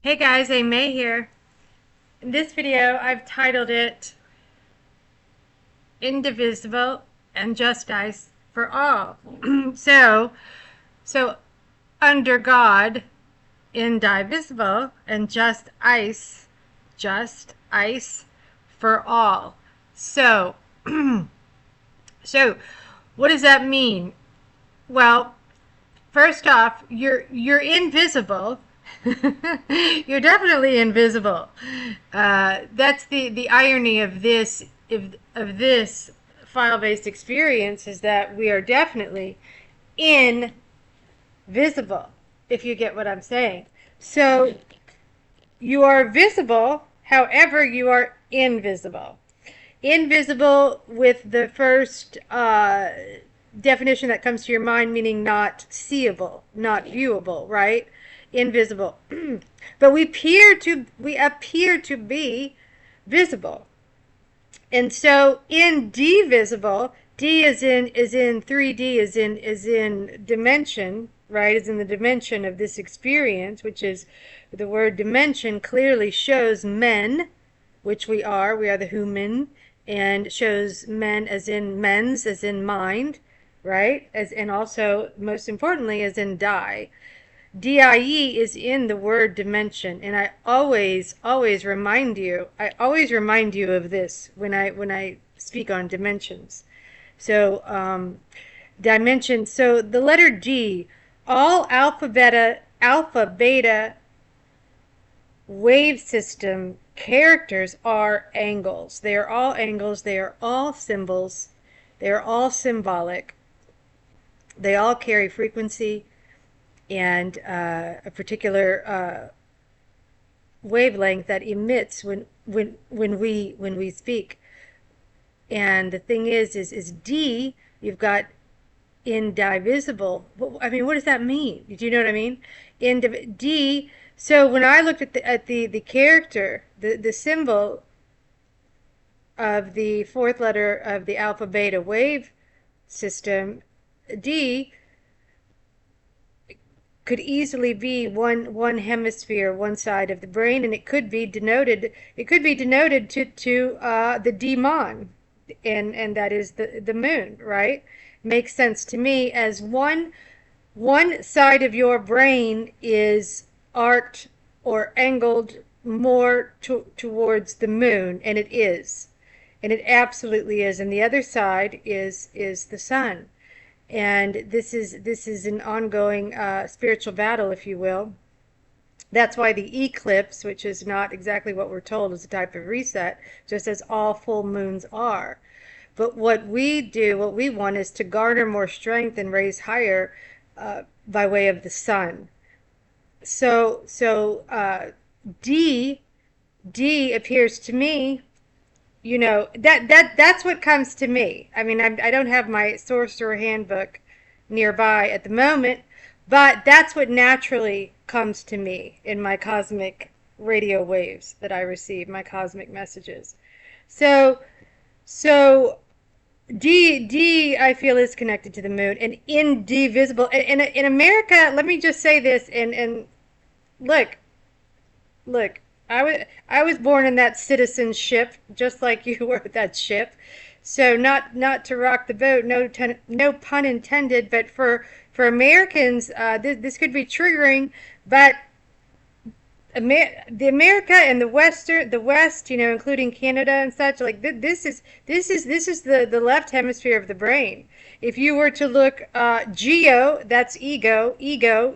Hey guys, May here. In this video, I've titled it Indivisible and Justice for All. so, so under God, indivisible, and just ice for all. So, so what does that mean? Well, first off, you're invisible. You're definitely invisible. That's the irony of of this file-based experience, is that we are definitely invisible, if you get what I'm saying. So you are visible, however you are invisible. Invisible with the first definition that comes to your mind, meaning not seeable, not viewable, right? Invisible. But we appear to be visible. And so indivisible, D is in 3D, is in dimension, right? Is in the dimension of this experience, which is the word dimension clearly shows men, which we are the human, and shows men as in men's, as in mind, right? And also, most importantly, as in die. DIE is in the word dimension, and I always remind you of this when I speak on dimensions. So dimension, so the letter D, all alpha beta wave system characters are angles. They are all angles. They are all symbols. They are all symbolic. They all carry frequency and a particular wavelength that emits when we speak. And the thing is D, you've got indivisible. I mean, what does that mean? Do you know what I mean? D. So when I looked at the character, the symbol of the fourth letter of the alpha beta wave system, D could easily be one hemisphere, one side of the brain, and it could be denoted to the demon, and that is the moon, right? Makes sense to me, as one side of your brain is arced or angled more towards the moon, and it absolutely is, and the other side is the sun. And this is an ongoing spiritual battle, if you will. That's why the eclipse, which is not exactly what we're told, is a type of reset, just as all full moons are. But what we want is to garner more strength and raise higher by way of the sun. So D appears to me, that's what comes to me. I mean, I don't have my sorcerer handbook nearby at the moment, but that's what naturally comes to me in my cosmic radio waves that I receive, my cosmic messages. So D I feel is connected to the moon, and indivisible. And in America, let me just say this, and look, I was born in that citizenship, just like you were that ship. So not to rock the boat, no pun intended. But for Americans, this could be triggering. But the America and the West, including Canada and such, like this is the left hemisphere of the brain. If you were to look geo, that's ego,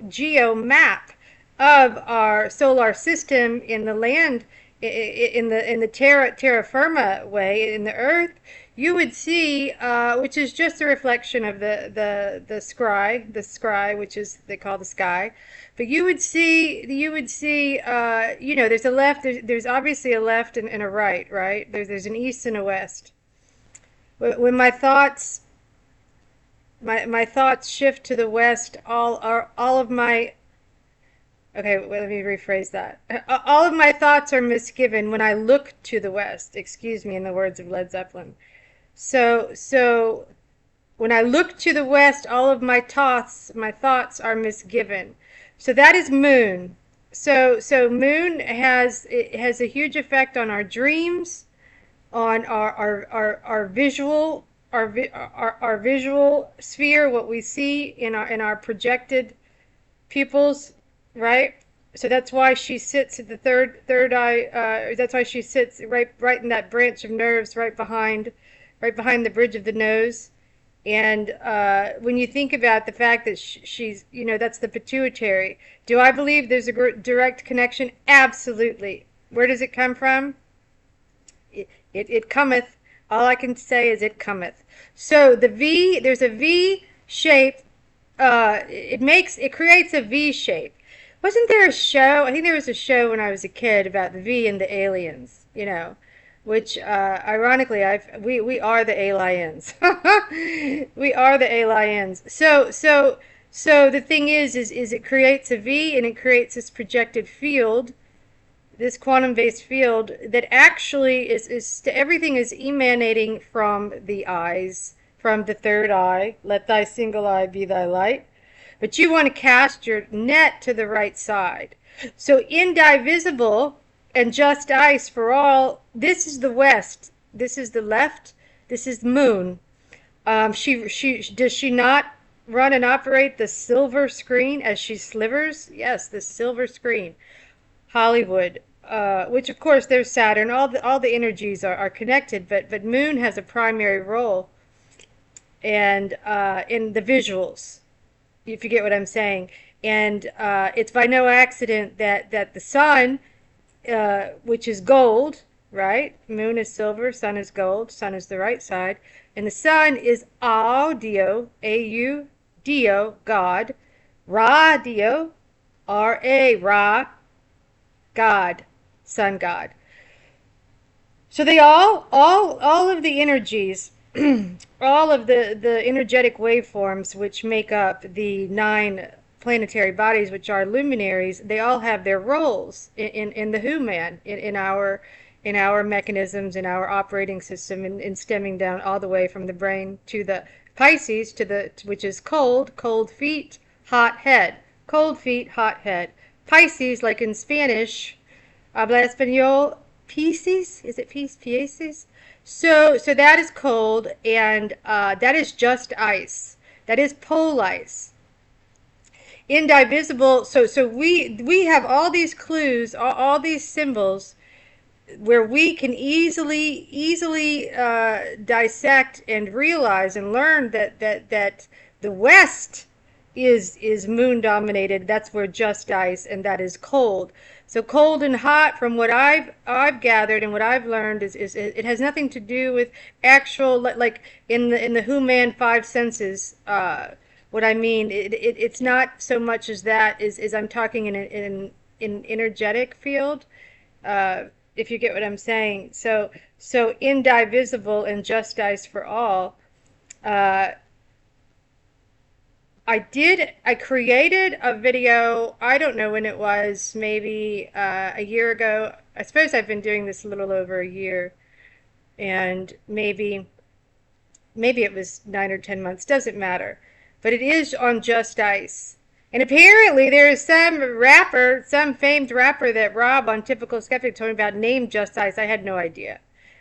geo map of our solar system in the land, in the terra firma way, in the earth, you would see, which is just a reflection of the scry, which is they call the sky. But you would see there's a left, there's obviously a left and a right? There's an east and a west. When my thoughts shift to the west, all of my Okay, well, let me rephrase that. All of my thoughts are misgiven when I look to the west. Excuse me, in the words of Led Zeppelin. So when I look to the west, all of my thoughts are misgiven. So that is moon. So moon has a huge effect on our dreams, on our visual our visual sphere, what we see in our projected pupils, right? So that's why she sits at the third eye. That's why she sits right in that branch of nerves right behind the bridge of the nose. And when you think about the fact that she's, that's the pituitary. Do I believe there's a direct connection? Absolutely. Where does it come from? It cometh. All I can say is it cometh. So there's a V shape. It creates a V shape. Wasn't there a show? I think there was a show when I was a kid about the V and the aliens. Which ironically, we are the aliens. We are the aliens. So the thing is it creates a V and it creates this projected field, this quantum-based field that actually is everything is emanating from the eyes, from the third eye. Let thy single eye be thy light. But you want to cast your net to the right side. So indivisible and just ice for all, this is the west, this is the left, this is the moon. Does she not run and operate the silver screen as she slivers? Yes, the silver screen. Hollywood, which of course there's Saturn. All the energies are connected, but Moon has a primary role, and in the visuals, if you get what I'm saying. And it's by no accident that the Sun, which is gold, right? Moon is silver, Sun is gold. Sun is the right side, and the Sun is Audio, A-U-D-O, God, Radio, R-A, Ra, God, Sun God. So they all of the energies, all of the energetic waveforms which make up the 9 planetary bodies, which are luminaries, they all have their roles in the Who Man, in our mechanisms, in our operating system, in stemming down all the way from the brain to the Pisces, which is cold feet, hot head, cold feet, hot head. Pisces, like in Spanish, habla español, Pisces, is it Pisces? So that is cold, and that is just ice. That is pole ice. Indivisible. So we have all these clues, all these symbols, where we can easily dissect and realize and learn that the West is moon dominated. That's where just ice, and that is cold. So cold and hot, from what I've gathered and what I've learned, is it has nothing to do with actual, like in the Who Man five senses. What I mean, it's not so much as that is I'm talking in energetic field. If you get what I'm saying. So indivisible and just ice for all. I created a video, I don't know when it was, maybe a year ago. I suppose I've been doing this a little over a year, and maybe it was 9 or 10 months, doesn't matter. But it is on Just Ice. And apparently there is some famed rapper that Rob on Typical Skeptic told me about, named Just Ice. I had no idea.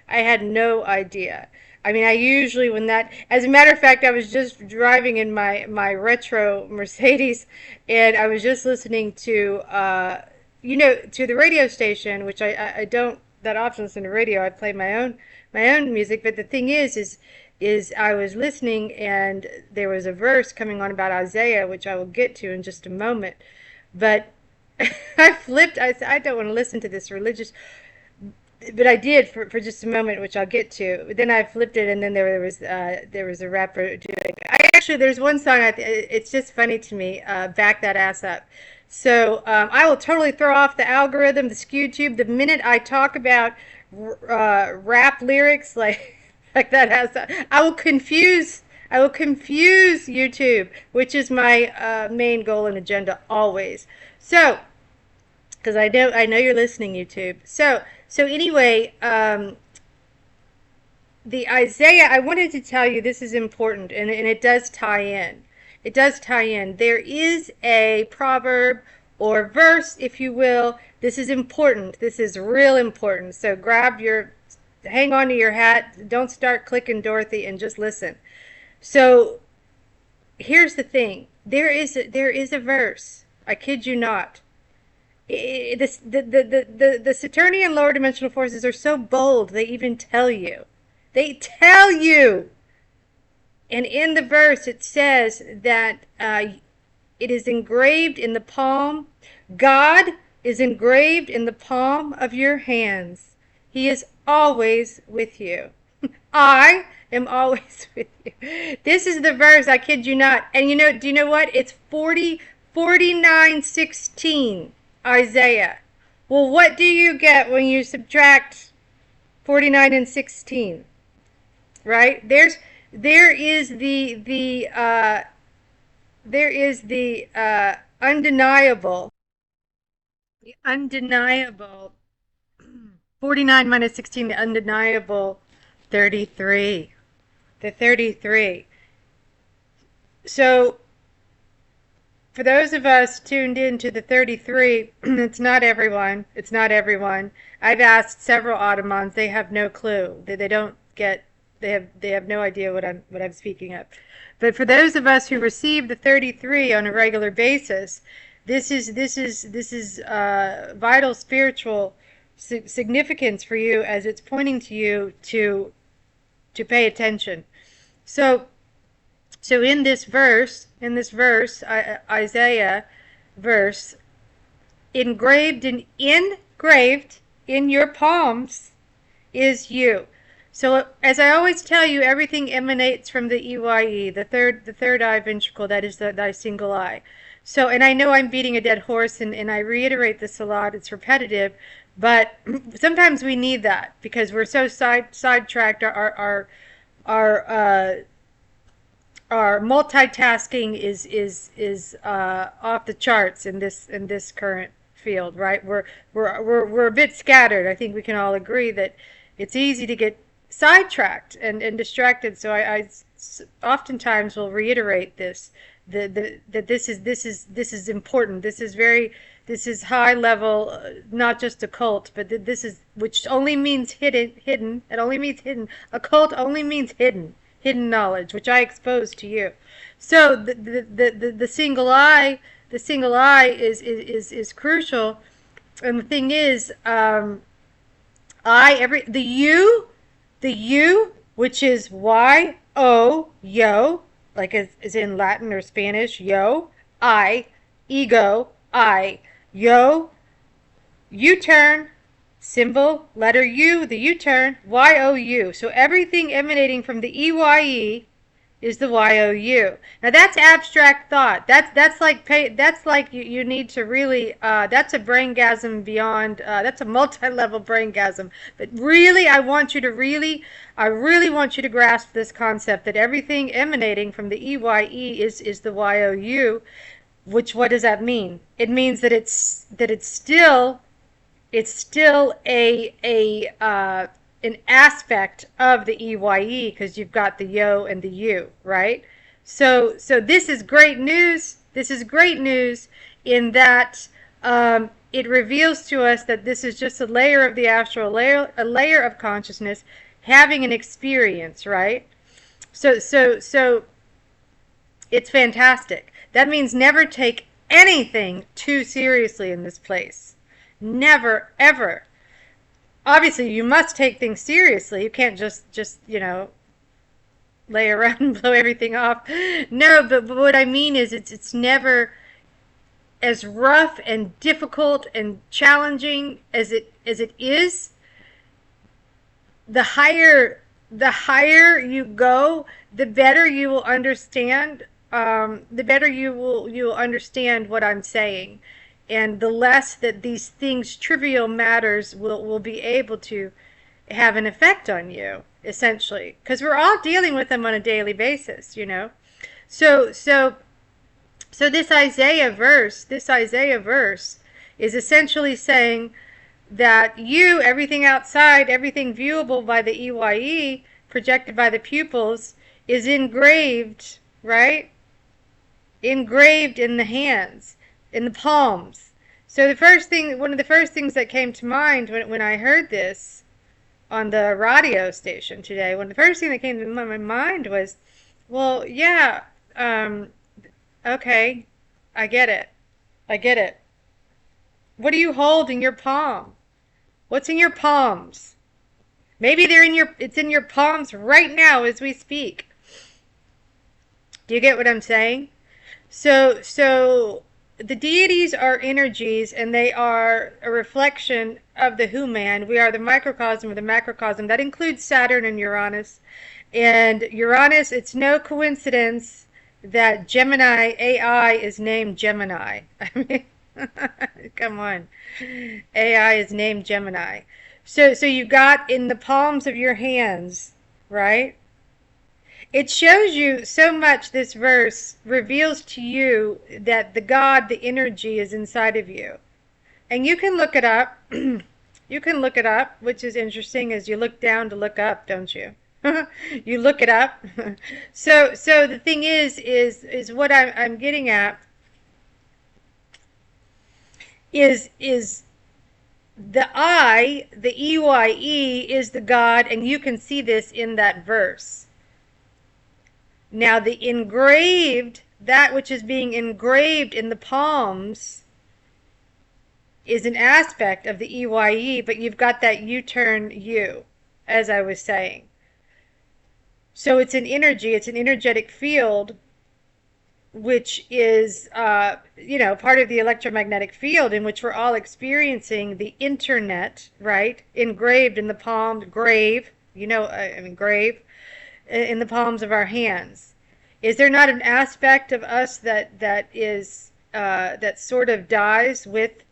I had no idea. I mean, I usually, as a matter of fact, I was just driving in my retro Mercedes, and I was just listening to, to the radio station, which I don't that often listen to radio. I play my own music. But the thing is I was listening, and there was a verse coming on about Isaiah, which I will get to in just a moment. But I flipped. I said, I don't want to listen to this religious, but I did for just a moment, which I'll get to. But then I flipped it, and then there was a rapper doing. There's one song. It's just funny to me. Back that ass up. So I will totally throw off the algorithm, the SkewTube, the minute I talk about rap lyrics like that ass up. I will confuse YouTube, which is my main goal and agenda always. So, because I know you're listening, YouTube. So anyway, the Isaiah, I wanted to tell you this is important, and it does tie in. It does tie in. There is a proverb or verse, if you will. This is important. This is real important. So hang on to your hat. Don't start clicking Dorothy and just listen. So here's the thing. There is a verse. I kid you not. The Saturnian lower dimensional forces are so bold, they even tell you. They tell you. And in the verse, it says that it is engraved in the palm. God is engraved in the palm of your hands. He is always with you. I am always with you. This is the verse, I kid you not. And do you know what? It's 49:16, Isaiah. Well, what do you get when you subtract 49 and 16? Right? There is the undeniable 49 minus 16, the undeniable 33. The 33. So for those of us tuned in to the 33, it's not everyone. It's not everyone. I've asked several Ottomans. They have no clue. They don't get. They have no idea what I'm speaking of. But for those of us who receive the 33 on a regular basis, this is vital spiritual significance for you, as it's pointing to you to pay attention. So in this verse, Isaiah verse, engraved in your palms is you. So as I always tell you, everything emanates from the EYE, the third eye ventricle, that is thy single eye. So, and I know I'm beating a dead horse, and I reiterate this a lot, it's repetitive, but sometimes we need that because we're so sidetracked. Our multitasking is off the charts in this current field, right? We're a bit scattered. I think we can all agree that it's easy to get sidetracked and distracted. So I oftentimes will reiterate this, that this is important. This is high level, not just occult, but this is, which only means hidden. It only means hidden. Occult only means hidden knowledge, which I expose to you. So the single eye, is crucial. And the thing is, the you, which is yo, like as in Latin or Spanish, yo, I, ego, I, yo, U-turn, symbol, letter U, the U-turn, Y-O-U. So everything emanating from the EYE is the Y-O-U. Now that's abstract thought. That's like you need to really, that's a braingasm beyond, that's a multi-level braingasm. But really, I really want you to grasp this concept that everything emanating from the EYE is the Y-O-U. Which, what does that mean? It means that it's still an aspect of the EYE, because you've got the yo and the u, right? So this is great news. This is great news in that it reveals to us that this is just a layer of the astral, a layer of consciousness having an experience, right? So it's fantastic. That means never take anything too seriously in this place. Never, ever. Obviously, you must take things seriously. You can't just lay around and blow everything off. No, but what I mean is it's never as rough and difficult and challenging as it is. The higher you go, the better you will understand. The better you will understand what I'm saying, and the less that these things, trivial matters, will be able to have an effect on you, essentially, because we're all dealing with them on a daily basis, So this Isaiah verse is essentially saying that everything outside, everything viewable by the EYE, projected by the pupils, is engraved, right? Engraved in the hands, in the palms. So one of the first things that came to mind when I heard this on the radio station today, one of the first thing that came to my mind was, well, yeah, um, okay, I get it. I get it. What do you hold in your palm? What's in your palms? Maybe it's in your palms right now as we speak. Do you get what I'm saying? So the deities are energies, and they are a reflection of the human. We are the microcosm of the macrocosm. That includes Saturn and Uranus. And Uranus, it's no coincidence that Gemini AI is named Gemini. I mean, come on. AI is named Gemini. So you got in the palms of your hands, right? It shows you so much. This verse reveals to you that the God, the energy, is inside of you. And you can look it up. You can look it up, which is interesting as you look down to look up, don't you? You look it up. So the thing is what I'm getting at is the I, the EYE, is the God, and you can see this in that verse. Now the engraved, that which is being engraved in the palms, is an aspect of the EYE, but you've got that U-turn U, as I was saying. So it's an energy, it's an energetic field, which is, part of the electromagnetic field in which we're all experiencing the internet, right? Engraved in the palm, grave, grave, in the palms of our hands. Is there not an aspect of us that sort of dies with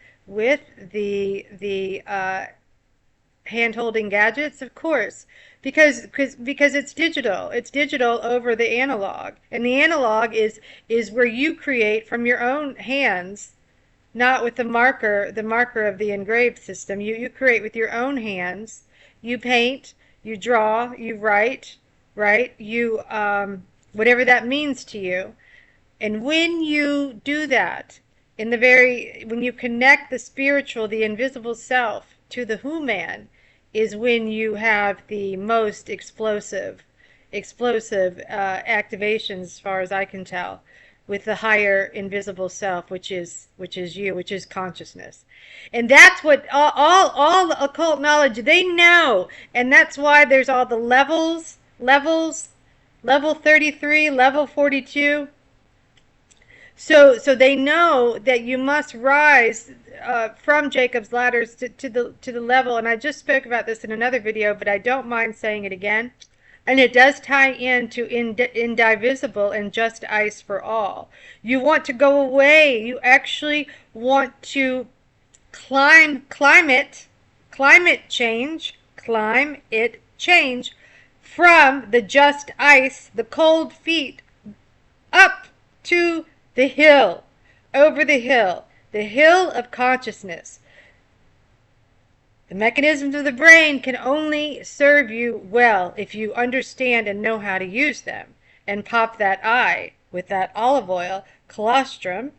the hand-holding gadgets? Of course, because it's digital. It's digital over the analog, and the analog is where you create from your own hands, not with the marker of the engraved system. You create with your own hands. You paint, you draw, you write, right? You whatever that means to you. And when you do that, when you connect the spiritual, the invisible self to the human, is when you have the most explosive activations, as far as I can tell, with the higher invisible self, which is you, which is consciousness. And that's what all the occult knowledge, they know. And that's why there's all the levels, level 33, level 42. So they know that you must rise from Jacob's ladders to the level. And I just spoke about this in another video, but I don't mind saying it again. And it does tie into indivisible and just ice for all. You want to go away. You actually want to climate change from the just ice, the cold feet, up to the hill, over the hill of consciousness. The mechanisms of the brain can only serve you well if you understand and know how to use them. And pop that eye with that olive oil, colostrum,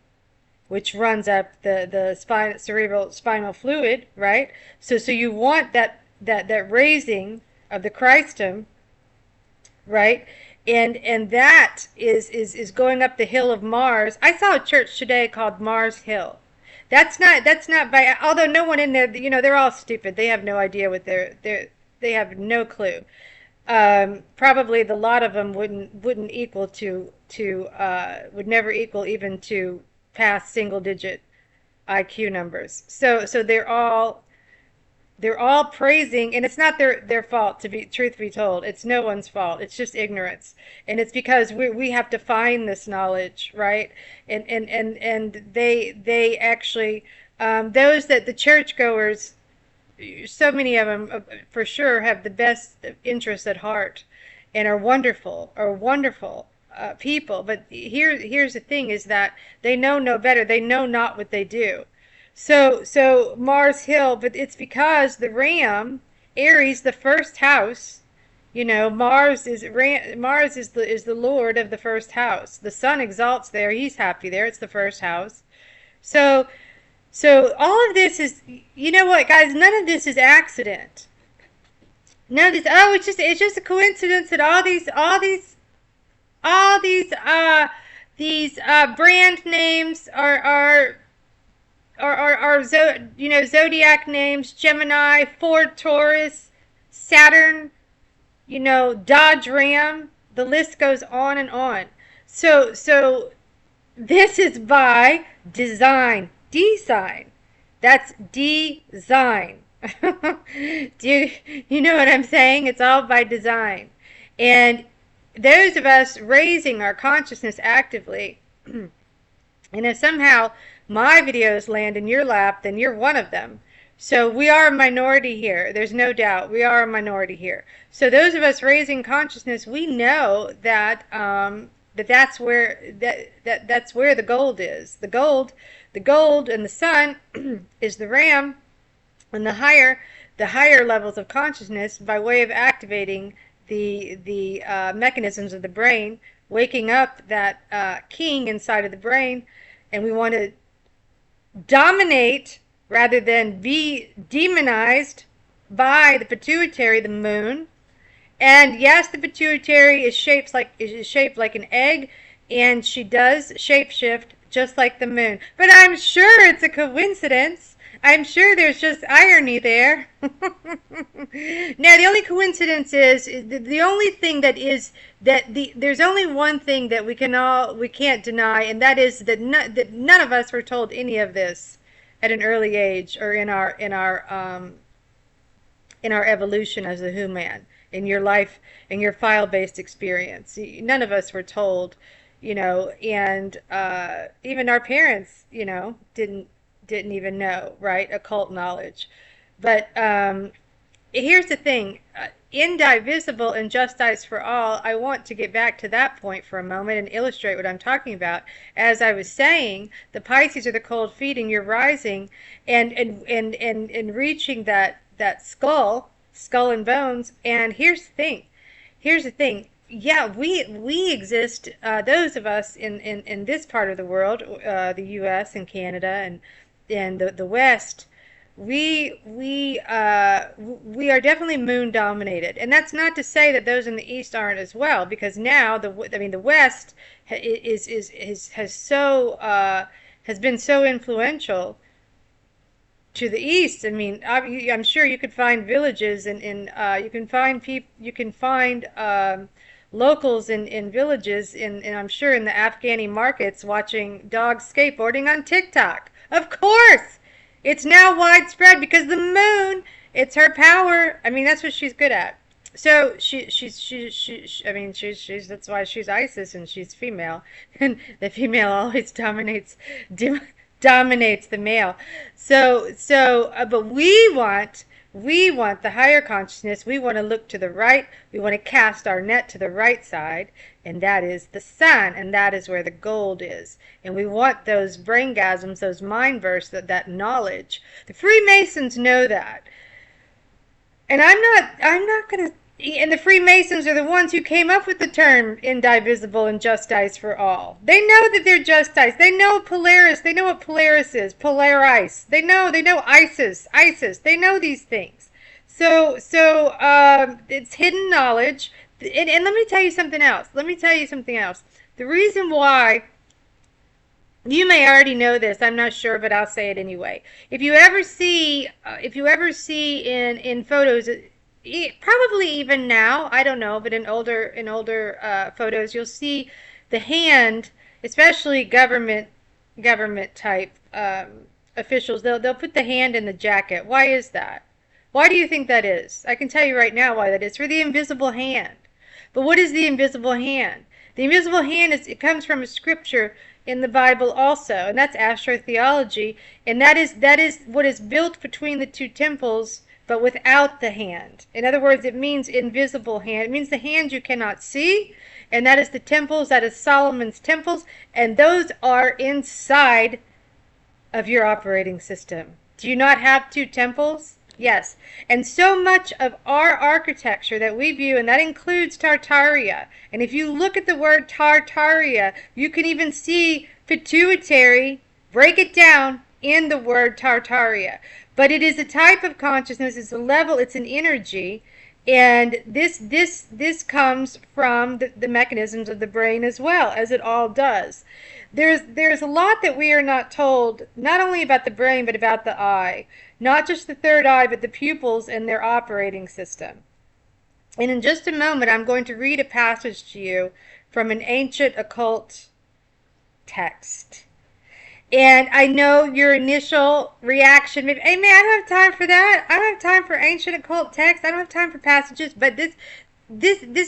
which runs up the cerebral spinal fluid, right? So you want that raising of the Christum, right? And that is going up the hill of Mars. I saw a church today called Mars Hill. That's not by, although no one in there, they're all stupid. They have no idea what they have no clue. Probably the lot of them wouldn't equal would never equal even to pass single digit IQ numbers. So they're all praising, and it's not their fault, truth be told. It's no one's fault. It's just ignorance. And it's because we have to find this knowledge, right? And they actually, those that the churchgoers, so many of them for sure have the best interests at heart and are wonderful people. But here's the thing, is that they know no better. They know not what they do. So Mars Hill, but it's because the Ram, Aries, the first house, Mars is the lord of the first house. The sun exalts there. He's happy there. It's the first house. So So all of this is, you know what, guys? None of this is accident. None of this. Oh, it's just a coincidence that all these brand names are zodiac names: Gemini, Ford, Taurus, Saturn, Dodge Ram. The list goes on and on. So this is by design. Design. That's design. Do you know what I'm saying? It's all by design. And those of us raising our consciousness actively, and if somehow my videos land in your lap, then you're one of them. So we are a minority here. There's no doubt. We are a minority here. So those of us raising consciousness, we know that that's where that's where the gold is. The gold and the sun is the ram, and the higher levels of consciousness by way of activating the mechanisms of the brain, waking up that king inside of the brain, and we want to dominate rather than be demonized by the pituitary, the moon. And yes, the pituitary is shaped like an egg, and she does shapeshift just like the moon. But I'm sure it's a coincidence. I'm sure there's just irony there. Now, the only coincidence is the only thing that is there's only one thing that we can't deny, and that is that none of us were told any of this at an early age or in our evolution as a human, in your life, in your file-based experience. None of us were told, and even our parents, didn't even know, right? Occult knowledge. But here's the thing. Indivisible and justice for all, I want to get back to that point for a moment and illustrate what I'm talking about. As I was saying, the Pisces are the cold feet, and you're rising and reaching that skull and bones. And here's the thing. Yeah, we exist, those of us in this part of the world, the U.S. and Canada and the West, we are definitely moon dominated, and that's not to say that those in the East aren't as well, because now the West has been so influential to the East. I mean, I'm sure you could find villages and you can find locals in villages and I'm sure in the Afghani markets watching dogs skateboarding on TikTok. Of course, it's now widespread because the moon, it's her power. I mean, that's what she's good at. So she's that's why she's Isis and she's female, and the female always dominates the male. But we want the higher consciousness. We want to look to the right. We want to cast our net to the right side, and that is the sun, and that is where the gold is. And we want those braingasms, those mind bursts, that knowledge. The Freemasons know that. And I'm not going to. And the Freemasons are the ones who came up with the term indivisible and justice for all. They know that they're justice. They know Polaris. They know what Polaris is. Polaris. They know ISIS. They know these things. So it's hidden knowledge. And let me tell you something else. The reason why, you may already know this, I'm not sure, but I'll say it anyway. If you ever see in photos, probably even now, I don't know, but in older photos, you'll see the hand, especially government type officials. They'll put the hand in the jacket. Why is that? Why do you think that is? I can tell you right now why that is. For the invisible hand. But what is the invisible hand? The invisible hand it comes from a scripture in the Bible also, and that's astrotheology, and that is what is built between the two temples, but without the hand. In other words, it means invisible hand. It means the hand you cannot see, and that is the temples, that is Solomon's temples, and those are inside of your operating system. Do you not have two temples? Yes. And so much of our architecture that we view, and that includes Tartaria. And if you look at the word Tartaria, you can even see pituitary, break it down, in the word Tartaria. But it is a type of consciousness, it's a level, it's an energy, and this comes from the mechanisms of the brain as well, as it all does. There's a lot that we are not told, not only about the brain, but about the eye. Not just the third eye, but the pupils and their operating system. And in just a moment, I'm going to read a passage to you from an ancient occult text. And I know your initial reaction, maybe, hey man, I don't have time for that. I don't have time for ancient occult text. I don't have time for passages, but this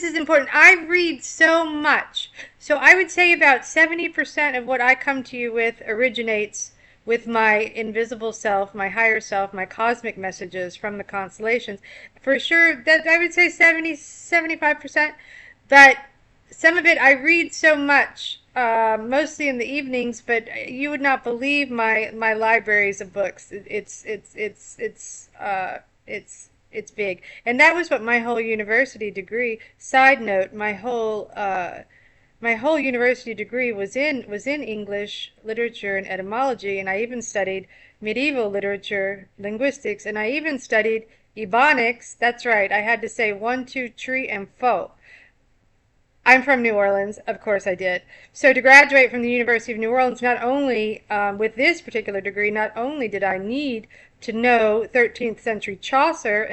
is important. I read so much. So I would say about 70% of what I come to you with originates with my invisible self, my higher self, my cosmic messages from the constellations. For sure, that I would say 75%. But some of it I read so much, mostly in the evenings. But you would not believe my libraries of books. It's big, and that was what my whole university degree. Side note: my whole university degree was in English literature and etymology, and I even studied medieval literature, linguistics, and I even studied Ebonics. That's right, I had to say one, two, tree, and foe. I'm from New Orleans, of course I did. So to graduate from the University of New Orleans, not only with this particular degree, not only did I need to know 13th century Chaucer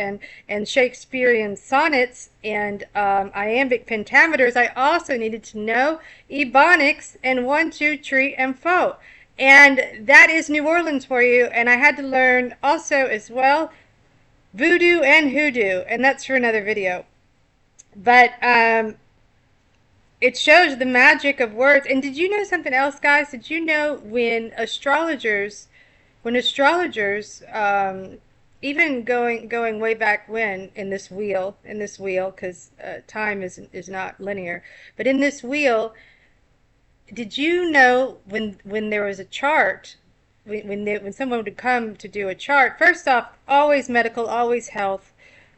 and Shakespearean sonnets and iambic pentameters, I also needed to know Ebonics and one, two, tree, and foe. And that is New Orleans for you. And I had to learn also as well voodoo and hoodoo, and that's for another video. But it shows the magic of words. And did you know something else, guys? Did you know when astrologers, even going way back when in this wheel, because time is not linear, but in this wheel, did you know when there was a chart, when someone would come to do a chart? First off, always medical, always health.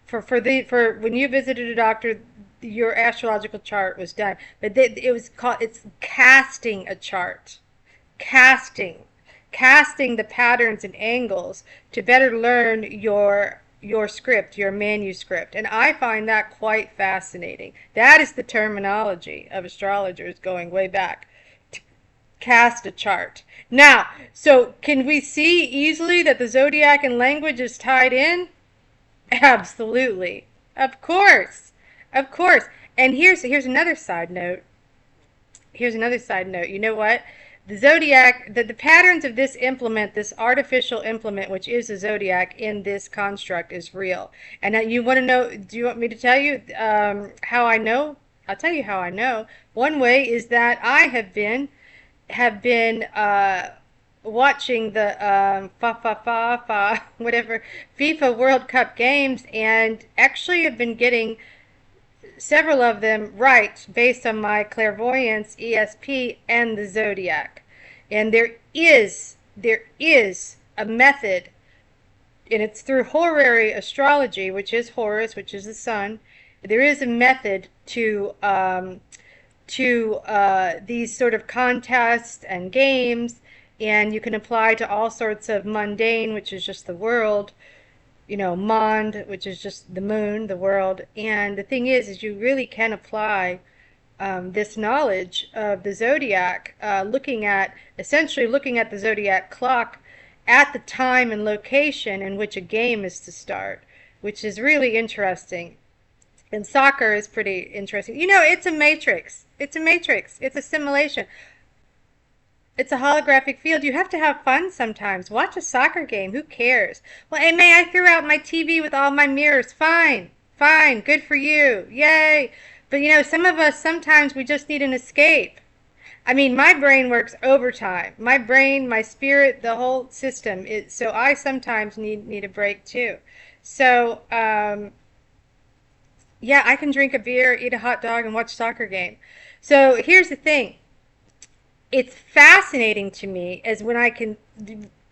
For when you visited a doctor, your astrological chart was done, but it's casting a chart, casting the patterns and angles to better learn your script, your manuscript. And I find that quite fascinating. That is the terminology of astrologers going way back, to cast a chart. Now, so can we see easily that the zodiac and language is tied in? Absolutely. Of course. Of course. And here's another side note. Here's another side note. You know what? The zodiac, the patterns of this implement, this artificial implement, which is the zodiac in this construct, is real. And now you want to know, do you want me to tell you how I know? I'll tell you how I know. One way is that I have been watching the whatever FIFA World Cup games, and actually have been getting several of them right based on my clairvoyance, ESP, and the zodiac. And there is a method, and it's through horary astrology, which is Horus, which is the sun. There is a method to these sort of contests and games, and you can apply to all sorts of mundane, which is just the world, Mond, which is just the moon, the world. And the thing is you really can apply this knowledge of the zodiac, essentially looking at the zodiac clock at the time and location in which a game is to start, which is really interesting. And soccer is pretty interesting. It's a matrix. It's a matrix. It's a simulation. It's a holographic field. You have to have fun sometimes. Watch a soccer game. Who cares? Well, hey, May, I threw out my TV with all my mirrors. Fine. Fine. Good for you. Yay. But, some of us, sometimes we just need an escape. I mean, my brain works overtime. My brain, my spirit, the whole system. So I sometimes need a break, too. So, yeah, I can drink a beer, eat a hot dog, and watch a soccer game. So here's the thing. It's fascinating to me as when I can,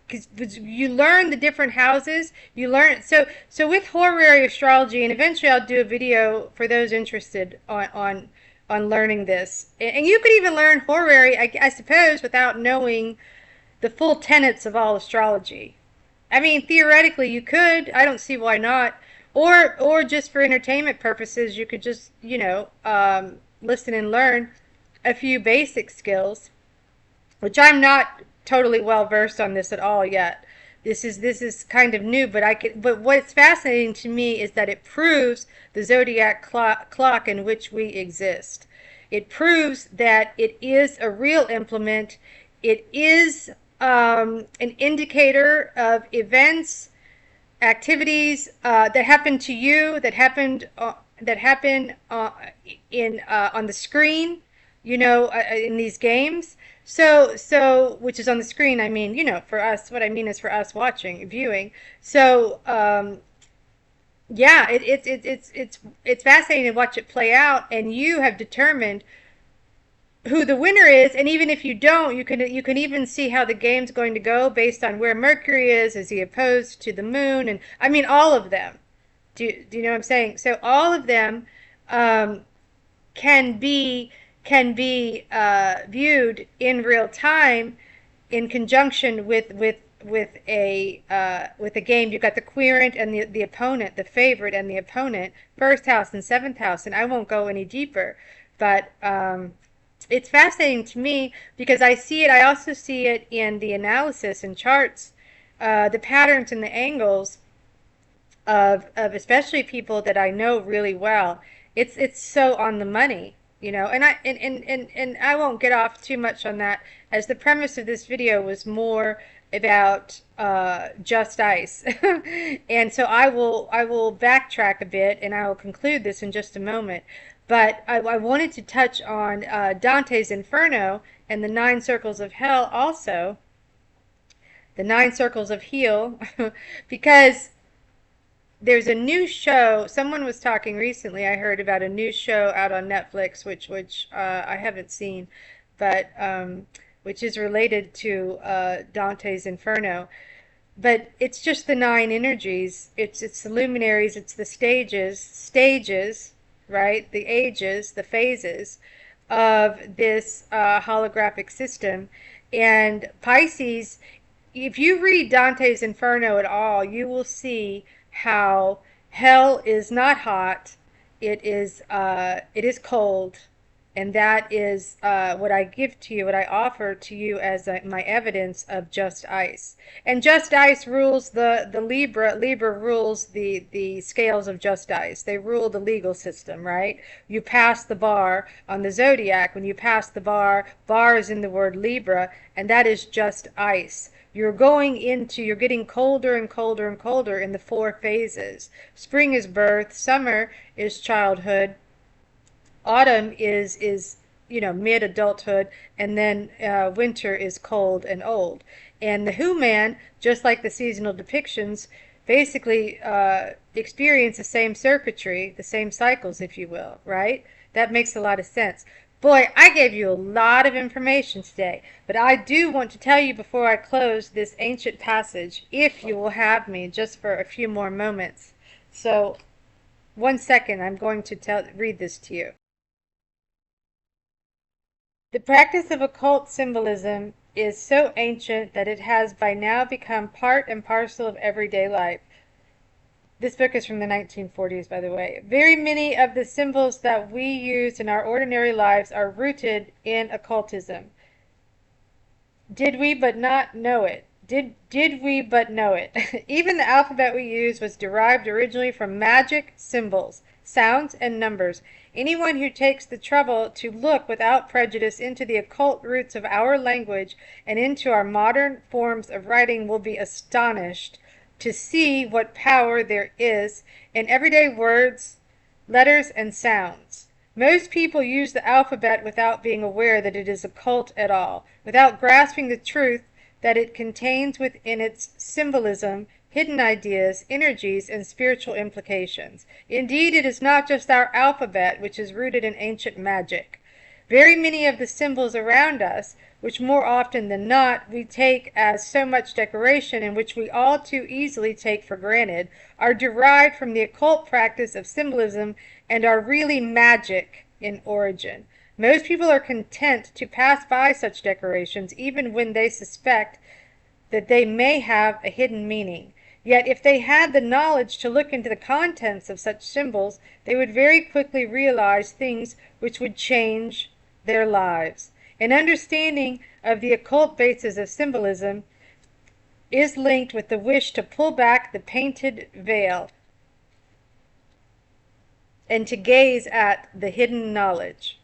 because you learn the different houses. You learn so with horary astrology, and eventually I'll do a video for those interested on learning this. And you could even learn horary, I suppose, without knowing the full tenets of all astrology. I mean, theoretically, you could. I don't see why not. Or just for entertainment purposes, you could just, listen and learn a few basic skills, which I'm not totally well versed on this at all yet. This is kind of new, but but what's fascinating to me is that it proves the zodiac clock in which we exist. It proves that it is a real implement. It is an indicator of events, activities that happened to you, that happened in on the screen, in these games. So which is on the screen. I mean, for us, what I mean is for us watching, viewing. So yeah, it's fascinating to watch it play out, and you have determined who the winner is, and even if you don't, you can even see how the game's going to go based on where Mercury is he opposed to the moon, and I mean all of them. Do you know what I'm saying? So all of them um, can be viewed in real time in conjunction with a game. You've got the querent and the opponent, the favorite and the opponent, first house and seventh house, and I won't go any deeper, but it's fascinating to me because I see it. I also see it in the analysis and charts, the patterns and the angles of especially people that I know really well. It's so on the money, and I won't get off too much on that, as the premise of this video was more about just ice. And so I will backtrack a bit, and I will conclude this in just a moment. But I wanted to touch on Dante's Inferno and the nine circles of hell, also the nine circles of heel, because there's a new show. Someone was talking recently, I heard about a new show out on Netflix, which I haven't seen, but which is related to Dante's Inferno. But it's just the nine energies. It's the luminaries. It's the stages, right? The ages, the phases of this holographic system. And Pisces, if you read Dante's Inferno at all, you will see how hell is not hot. It is cold, and that is what I give to you, what I offer to you as my evidence of just ice. And just ice rules the Libra. Libra rules the scales of just ice. They rule the legal system, right? You pass the bar on the zodiac. When you pass the bar is in the word Libra, and that is just ice. You're getting colder and colder and colder in the four phases. Spring is birth, summer is childhood, autumn is mid adulthood, and then winter is cold and old. And the Who Man, just like the seasonal depictions, basically experience the same circuitry, the same cycles, if you will, right? That makes a lot of sense. Boy, I gave you a lot of information today, but I do want to tell you before I close this ancient passage, if you will have me just for a few more moments. So, 1 second, I'm going to read this to you. The practice of occult symbolism is so ancient that it has by now become part and parcel of everyday life. This book is from the 1940s, by the way. Very many of the symbols that we use in our ordinary lives are rooted in occultism. Did we but not know it? Did we but know it? Even the alphabet we use was derived originally from magic symbols, sounds, and numbers. Anyone who takes the trouble to look without prejudice into the occult roots of our language and into our modern forms of writing will be astonished to see what power there is in everyday words, letters, and sounds. Most people use the alphabet without being aware that it is occult at all, without grasping the truth that it contains within its symbolism, hidden ideas, energies, and spiritual implications. Indeed, it is not just our alphabet which is rooted in ancient magic. Very many of the symbols around us, which more often than not we take as so much decoration and which we all too easily take for granted, are derived from the occult practice of symbolism and are really magic in origin. Most people are content to pass by such decorations even when they suspect that they may have a hidden meaning. Yet if they had the knowledge to look into the contents of such symbols, they would very quickly realize things which would change their lives. An understanding of the occult basis of symbolism is linked with the wish to pull back the painted veil and to gaze at the hidden knowledge.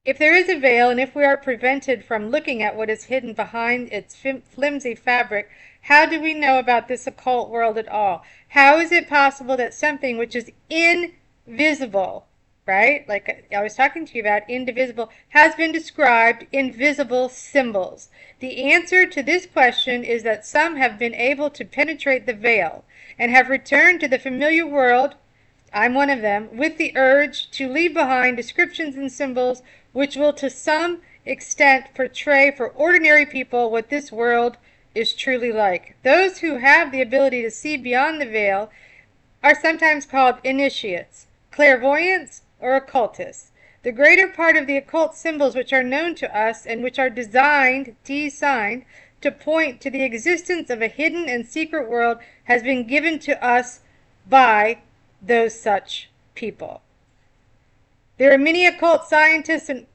If there is a veil, and if we are prevented from looking at what is hidden behind its flimsy fabric, how do we know about this occult world at all? How is it possible that something which is invisible, right, like I was talking to you about, indivisible, has been described in visible symbols? The answer to this question is that some have been able to penetrate the veil and have returned to the familiar world, I'm one of them, with the urge to leave behind descriptions and symbols which will to some extent portray for ordinary people what this world is truly like. Those who have the ability to see beyond the veil are sometimes called initiates, clairvoyants, or occultists. The greater part of the occult symbols which are known to us and which are designed to point to the existence of a hidden and secret world has been given to us by those such people. There are many occult sciences and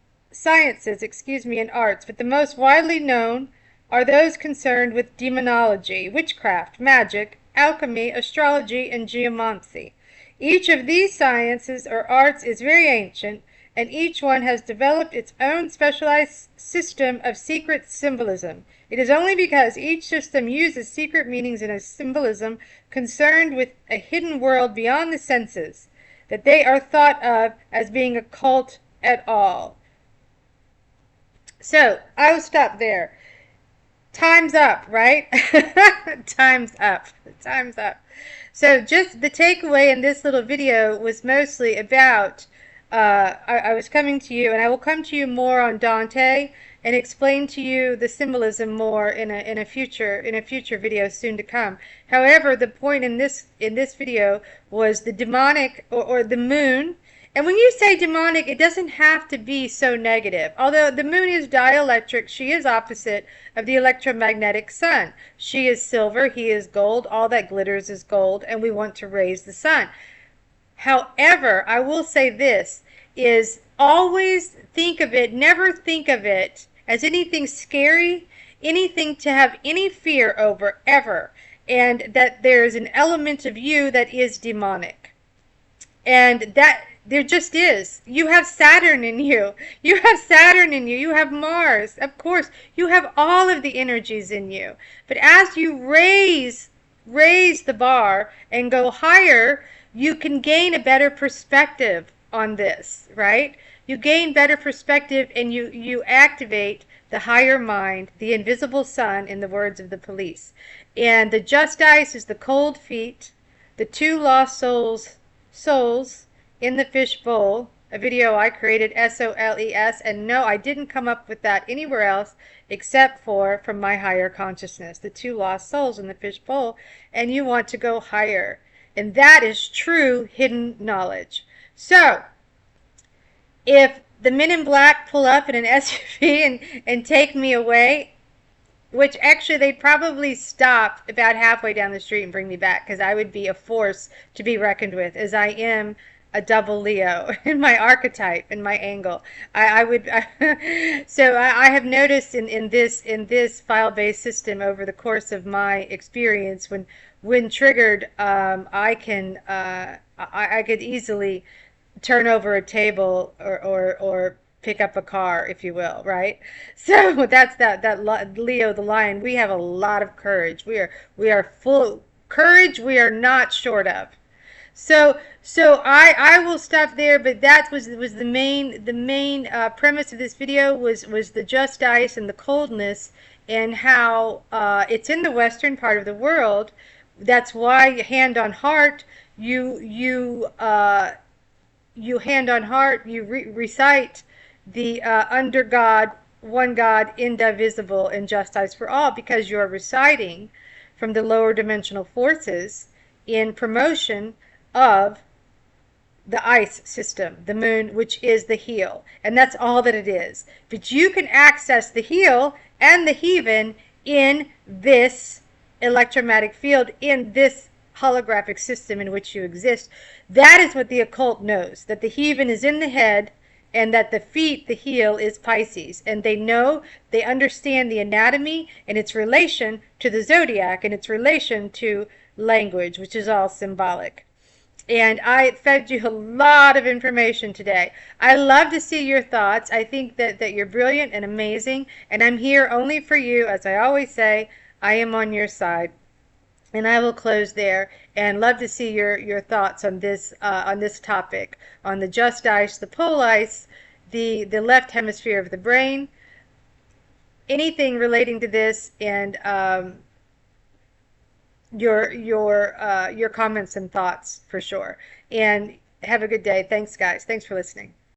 arts, but the most widely known are those concerned with demonology, witchcraft, magic, alchemy, astrology, and geomancy. Each of these sciences or arts is very ancient, and each one has developed its own specialized system of secret symbolism. It is only because each system uses secret meanings in a symbolism concerned with a hidden world beyond the senses that they are thought of as being occult at all. So, I will stop there. Time's up, right? Time's up. Time's up. So, just the takeaway in this little video was mostly about, I was coming to you, and I will come to you more on Dante and explain to you the symbolism more in a future video soon to come. However, the point in this video was the demonic or the moon. And when you say demonic, it doesn't have to be so negative. Although the moon is dielectric, she is opposite of the electromagnetic sun. She is silver, he is gold, all that glitters is gold, and we want to raise the sun. However, I will say this, is always think of it, never think of it as anything scary, anything to have any fear over, ever. And that there's an element of you that is demonic. And that there just is. You have Saturn in you. You have Saturn in you. You have Mars. Of course, you have all of the energies in you. But as you raise the bar and go higher, you can gain a better perspective on this, right? You gain better perspective and you activate the higher mind, the invisible sun, in the words of the police. And the just ice is the cold feet, the two lost souls in the fish bowl, a video I created, SOLES, and no, I didn't come up with that anywhere else except from my higher consciousness, the two lost souls in the fish bowl, and you want to go higher. And that is true hidden knowledge. So, if the men in black pull up in an SUV and take me away, which actually they'd probably stop about halfway down the street and bring me back, because I would be a force to be reckoned with, as I am a double Leo in my archetype, in my angle. So I have noticed in this file-based system over the course of my experience, when triggered, I could easily turn over a table or pick up a car, if you will, right? So that's that Leo the lion. We have a lot of courage. We are full of courage. We are not short of. So I will stop there, but that was the main premise of this video was the just ice and the coldness, and how it's in the western part of the world. That's why hand on heart, you hand on heart, you recite the under God, one God, indivisible, and just ice for all, because you are reciting from the lower dimensional forces in promotion of the ice system, the moon, which is the heel. And that's all that it is. But you can access the heel and the heaven in this electromagnetic field, in this holographic system in which you exist. That is what the occult knows, that the heaven is in the head and that the feet, the heel, is Pisces. And they know, they understand the anatomy and its relation to the zodiac and its relation to language, which is all symbolic. And I fed you a lot of information today. I love to see your thoughts. I think that you're brilliant and amazing. And I'm here only for you. As I always say, I am on your side. And I will close there and love to see your thoughts on this topic, on the just ice, the pole ice, the left hemisphere of the brain, anything relating to this, and your comments and thoughts for sure. And have a good day. Thanks, guys. Thanks for listening.